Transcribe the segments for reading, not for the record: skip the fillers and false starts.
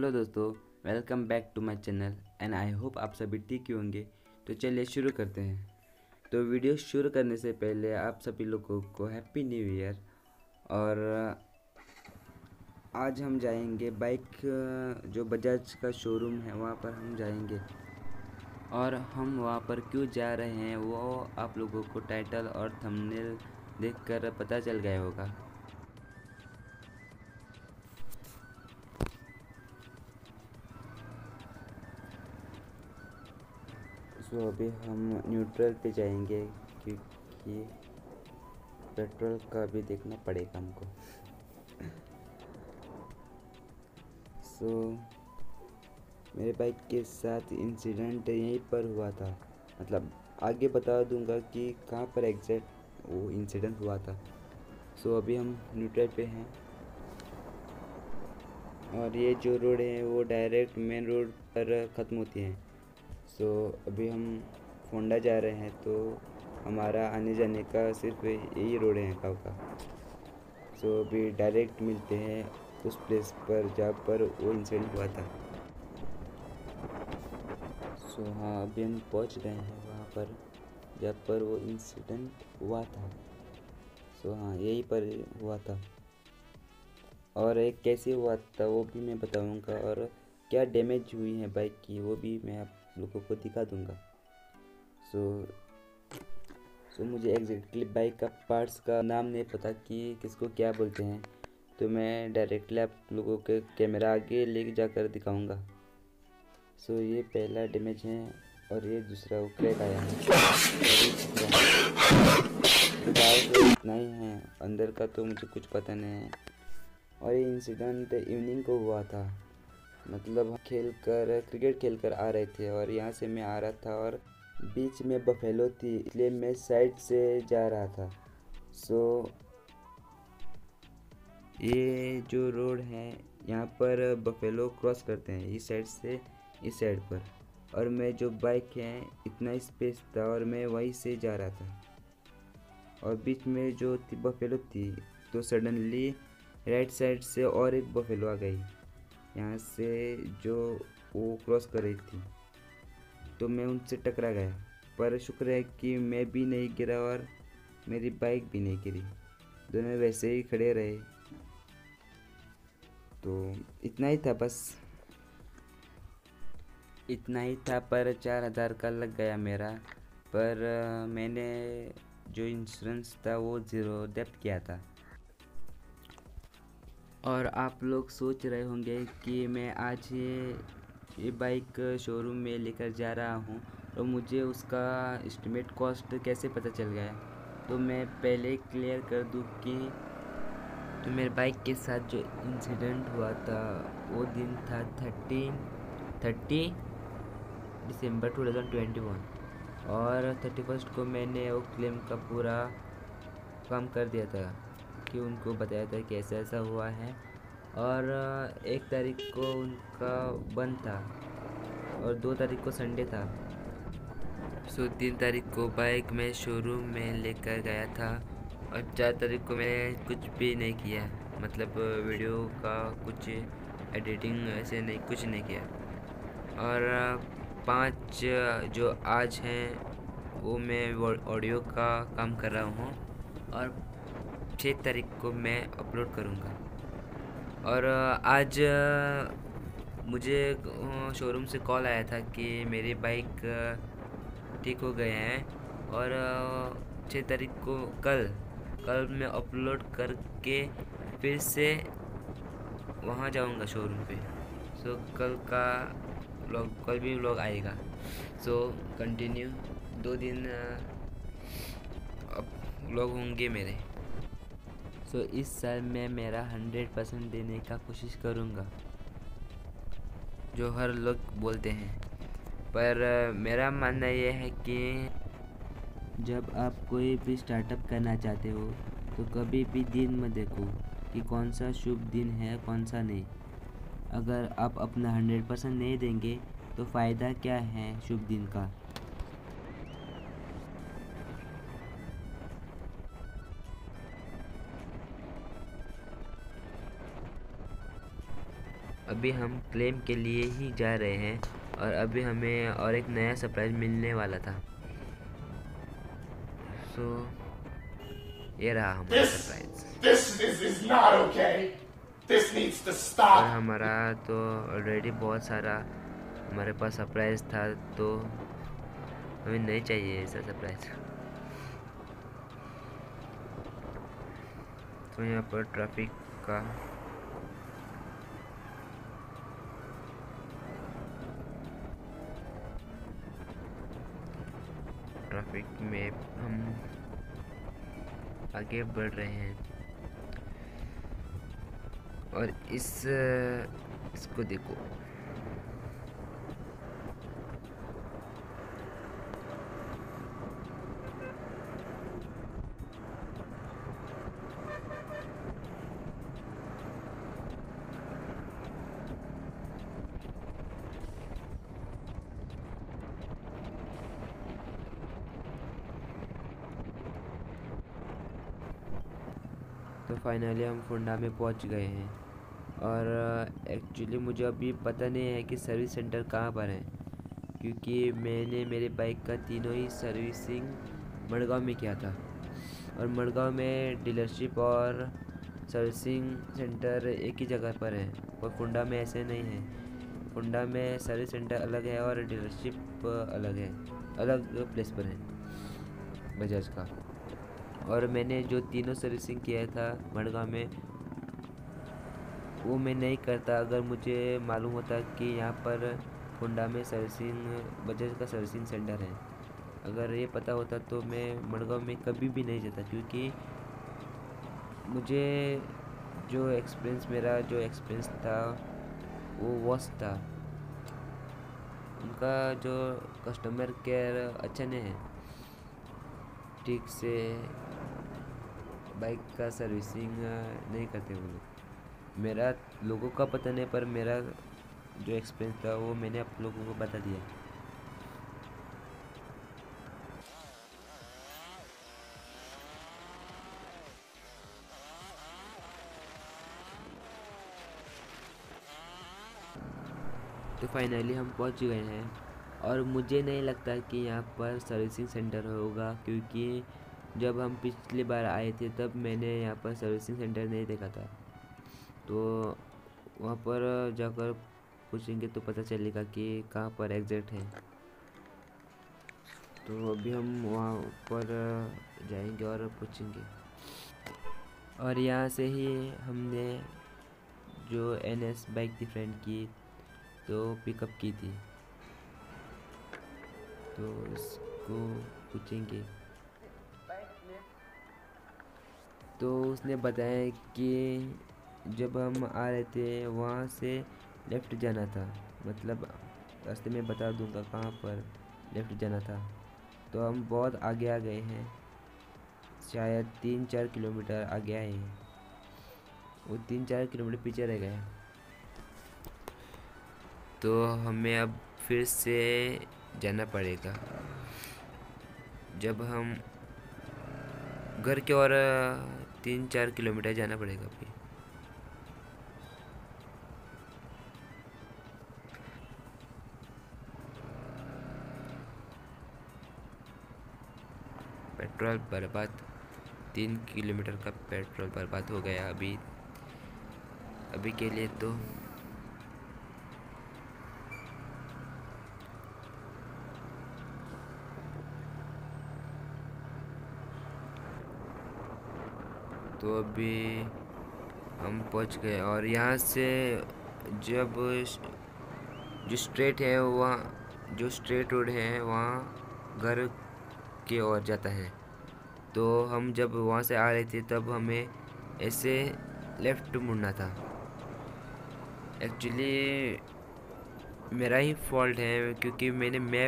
Hello दोस्तों, welcome back to my channel and I hope आप सभी ठीक ही होंगे। तो चलिए शुरू करते हैं। तो वीडियो शुरू करने से पहले आप सभी लोगों को हैप्पी न्यू ईयर। और आज हम जाएंगे बाइक जो बजाज का शोरूम है वहाँ पर हम जाएंगे। और हम वहाँ पर क्यों जा रहे हैं वो आप लोगों को टाइटल और थंबनेल देखकर पता चल गया होगा। सो अभी हम न्यूट्रल पे जाएंगे क्योंकि पेट्रोल का भी देखना पड़ेगा हमको। सो मेरे बाइक के साथ इंसिडेंट यहीं पर हुआ था, मतलब आगे बता दूंगा कि कहाँ पर एग्जैक्ट वो इंसिडेंट हुआ था। सो अभी हम न्यूट्रल पे हैं और ये जो रोड है वो डायरेक्ट मेन रोड पर ख़त्म होती है। सो अभी हम फोंडा जा रहे हैं, तो हमारा आने जाने का सिर्फ यही रोड है गाँव का। सो अभी डायरेक्ट मिलते हैं उस प्लेस पर जहाँ पर वो इंसिडेंट हुआ था। सो हाँ, अभी हम पहुँच गए हैं वहाँ पर जहाँ पर वो इंसिडेंट हुआ था। सो हाँ, यहीं पर हुआ था और एक कैसे हुआ था वो भी मैं बताऊँगा, और क्या डैमेज हुई है बाइक की वो भी मैं आप लोगों को दिखा दूँगा। सो मुझे एग्जैक्टली बाइक का पार्ट्स का नाम नहीं पता कि किसको क्या बोलते हैं, तो मैं डायरेक्टली आप लोगों के कैमरा आगे लेके जाकर दिखाऊँगा। सो ये पहला डैमेज है और ये दूसरा वो क्रैक आया है तो बाहर तो इतना ही है, अंदर का तो मुझे कुछ पता नहीं है। और ये इंसिडेंट इवनिंग को हुआ था, मतलब हम क्रिकेट खेलकर आ रहे थे और यहाँ से मैं आ रहा था और बीच में बफेलो थी, इसलिए मैं साइड से जा रहा था। सो ये जो रोड है यहाँ पर बफेलो क्रॉस करते हैं इस साइड से इस साइड पर, और मैं जो बाइक है इतना स्पेस था और मैं वहीं से जा रहा था और बीच में जो बफेलो थी तो सडनली राइट साइड से और एक बफेलो आ गई यहाँ से जो वो क्रॉस कर रही थी, तो मैं उनसे टकरा गया। पर शुक्र है कि मैं भी नहीं गिरा और मेरी बाइक भी नहीं गिरी, दोनों वैसे ही खड़े रहे। तो इतना ही था, बस इतना ही था। पर 4,000 का लग गया मेरा, पर मैंने जो इंश्योरेंस था वो ज़ीरो डेप्थ किया था। और आप लोग सोच रहे होंगे कि मैं आज ये बाइक शोरूम में लेकर जा रहा हूँ और मुझे उसका एस्टिमेट कॉस्ट कैसे पता चल गया। तो मैं पहले क्लियर कर दूँ कि तो मेरे बाइक के साथ जो इंसिडेंट हुआ था वो दिन था 30 दिसंबर 2021 और 31 को मैंने वो क्लेम का पूरा काम कर दिया था कि उनको बताया था कि ऐसा ऐसा हुआ है। और 1 तारीख को उनका बंद था और 2 तारीख को संडे था। सो 3 तारीख को बाइक मैं शोरूम में लेकर गया था और 4 तारीख को मैंने कुछ भी नहीं किया, मतलब वीडियो का कुछ एडिटिंग ऐसे नहीं, कुछ नहीं किया। और 5 जो आज हैं वो मैं ऑडियो का काम कर रहा हूँ और 6 तारीख को मैं अपलोड करूँगा। और आज मुझे शोरूम से कॉल आया था कि मेरी बाइक ठीक हो गए हैं और 6 तारीख को कल मैं अपलोड करके फिर से वहाँ जाऊँगा शोरूम पे। सो कल भी व्लॉग आएगा। सो कंटिन्यू 2 दिन अब व्लॉग होंगे मेरे। सो इस साल मैं मेरा 100% देने का कोशिश करूँगा, जो हर लोग बोलते हैं। पर मेरा मानना यह है कि जब आप कोई भी स्टार्टअप करना चाहते हो तो कभी भी दिन मत देखो कि कौन सा शुभ दिन है कौन सा नहीं। अगर आप अपना 100% नहीं देंगे तो फ़ायदा क्या है शुभ दिन का। अभी हम क्लेम के लिए ही जा रहे हैं और अभी हमें और एक नया सरप्राइज मिलने वाला था। सो ये रहा हमारा सरप्राइज। और हमारा तो ऑलरेडी बहुत सारा हमारे पास सरप्राइज था, तो हमें नहीं चाहिए ऐसा सरप्राइज। तो यहाँ पर ट्रैफिक में हम आगे बढ़ रहे हैं और इसको देखो। तो फाइनली हम फुंडा में पहुंच गए हैं और एक्चुअली मुझे अभी पता नहीं है कि सर्विस सेंटर कहाँ पर है, क्योंकि मैंने मेरे बाइक का तीनों ही सर्विसिंग मड़गांव में किया था और मड़गांव में डीलरशिप और सर्विसिंग सेंटर एक ही जगह पर है, और फुंडा में ऐसे नहीं है। फुंडा में सर्विस सेंटर अलग है और डीलरशिप अलग है, अलग प्लेस पर है बजाज का। और मैंने जो तीनों सर्विसिंग किया था मड़गांव में, वो मैं नहीं करता अगर मुझे मालूम होता कि यहाँ पर फुंडा में बजाज का सर्विसिंग सेंटर है। अगर ये पता होता तो मैं मड़गांव में कभी भी नहीं जाता, क्योंकि मुझे मेरा जो एक्सपीरियंस था वो वर्स्ट था। उनका जो कस्टमर केयर अच्छा नहीं है, ठीक से बाइक का सर्विसिंग नहीं करते वो लोग। मेरा लोगों का पता नहीं, पर मेरा जो एक्सपीरियंस था वो मैंने आप लोगों को बता दिया। तो फाइनली हम पहुंच गए हैं और मुझे नहीं लगता कि यहाँ पर सर्विसिंग सेंटर होगा, क्योंकि जब हम पिछली बार आए थे तब मैंने यहाँ पर सर्विसिंग सेंटर नहीं देखा था। तो वहाँ पर जाकर पूछेंगे तो पता चलेगा कि कहाँ पर एग्जैक्ट है। तो अभी हम वहाँ पर जाएंगे और पूछेंगे। और यहाँ से ही हमने जो NS बाइक थी फ्रेंड की, तो पिकअप की थी, तो इसको पूछेंगे। तो उसने बताया कि जब हम आ रहे थे वहाँ से लेफ़्ट जाना था, मतलब रास्ते में बता दूंगा कहाँ पर लेफ़्ट जाना था। तो हम बहुत आगे आ गए हैं, शायद 3-4 किलोमीटर आगे आए हैं, वो 3-4 किलोमीटर पीछे रह गए। तो हमें अब फिर से जाना पड़ेगा। जब हम घर के और 3-4 किलोमीटर जाना पड़ेगा अभी। पेट्रोल बर्बाद, 3 किलोमीटर का पेट्रोल बर्बाद हो गया अभी के लिए। तो अभी हम पहुंच गए और यहाँ से जब जो स्ट्रेट है वहाँ, जो स्ट्रेट रोड है वहाँ घर की ओर जाता है। तो हम जब वहाँ से आ रहे थे तब हमें ऐसे लेफ़्ट मुड़ना था। एक्चुअली मेरा ही फॉल्ट है, क्योंकि मैंने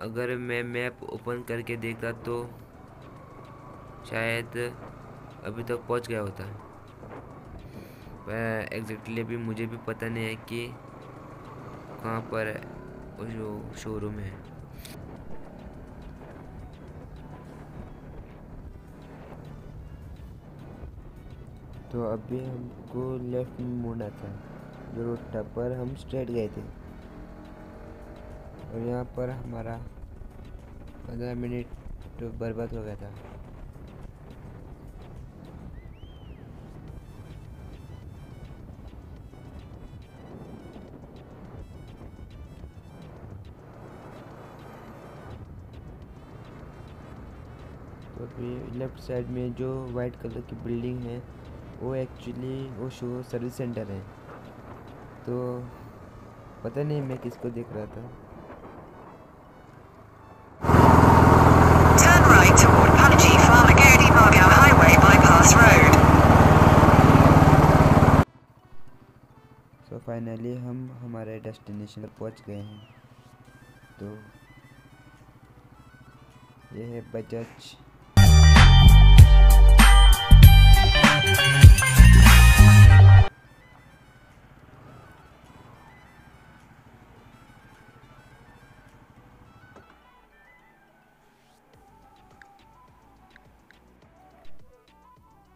अगर मैं मैप ओपन करके देखता तो शायद अभी तक पहुँच गया होता। पर एग्जैक्टली अभी मुझे भी पता नहीं है कि कहाँ पर वो जो शोरूम है। तो अभी हमको लेफ़्ट में मुड़ना था जो रोड पर हम स्ट्रेट गए थे, और यहाँ पर हमारा 15 मिनट बर्बाद हो गया था। तो अभी लेफ्ट साइड में जो वाइट कलर की बिल्डिंग है वो एक्चुअली वो शो सर्विस सेंटर है। तो पता नहीं मैं किसको देख रहा था। Turn right toward Panaji Farmagodi Margao Highway Bypass Road. So finally हम हमारे डेस्टिनेशन पर पहुंच गए हैं। तो ये है बजाज।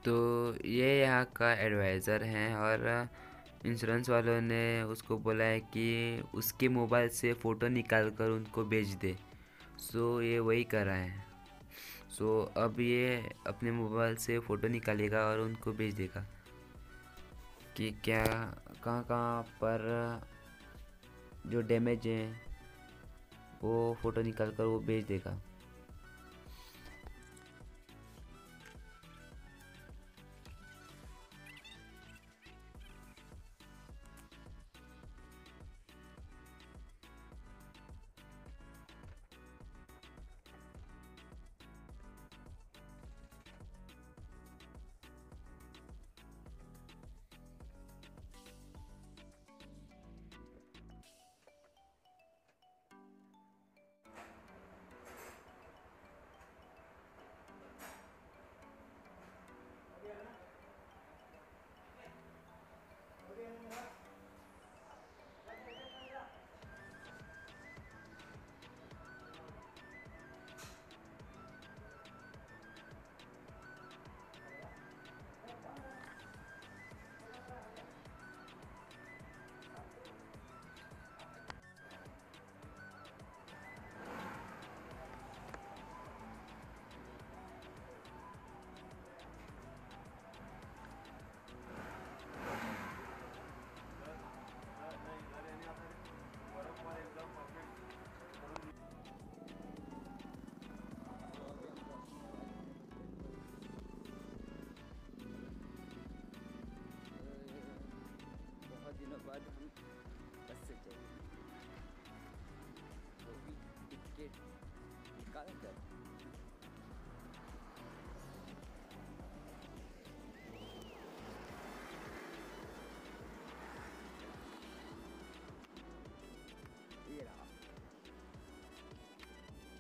तो ये यहाँ का एडवाइज़र हैं, और इंश्योरेंस वालों ने उसको बोला है कि उसके मोबाइल से फ़ोटो निकाल कर उनको भेज दे। सो ये वही कर रहा है। सो अब ये अपने मोबाइल से फ़ोटो निकालेगा और उनको भेज देगा कि क्या कहाँ कहाँ पर जो डैमेज है वो फ़ोटो निकाल कर वो भेज देगा। बाद हम बस से चलेंगे, तो भी टिकट निकाल कर ये रहा,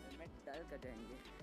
हेलमेट डाल कर जाएंगे।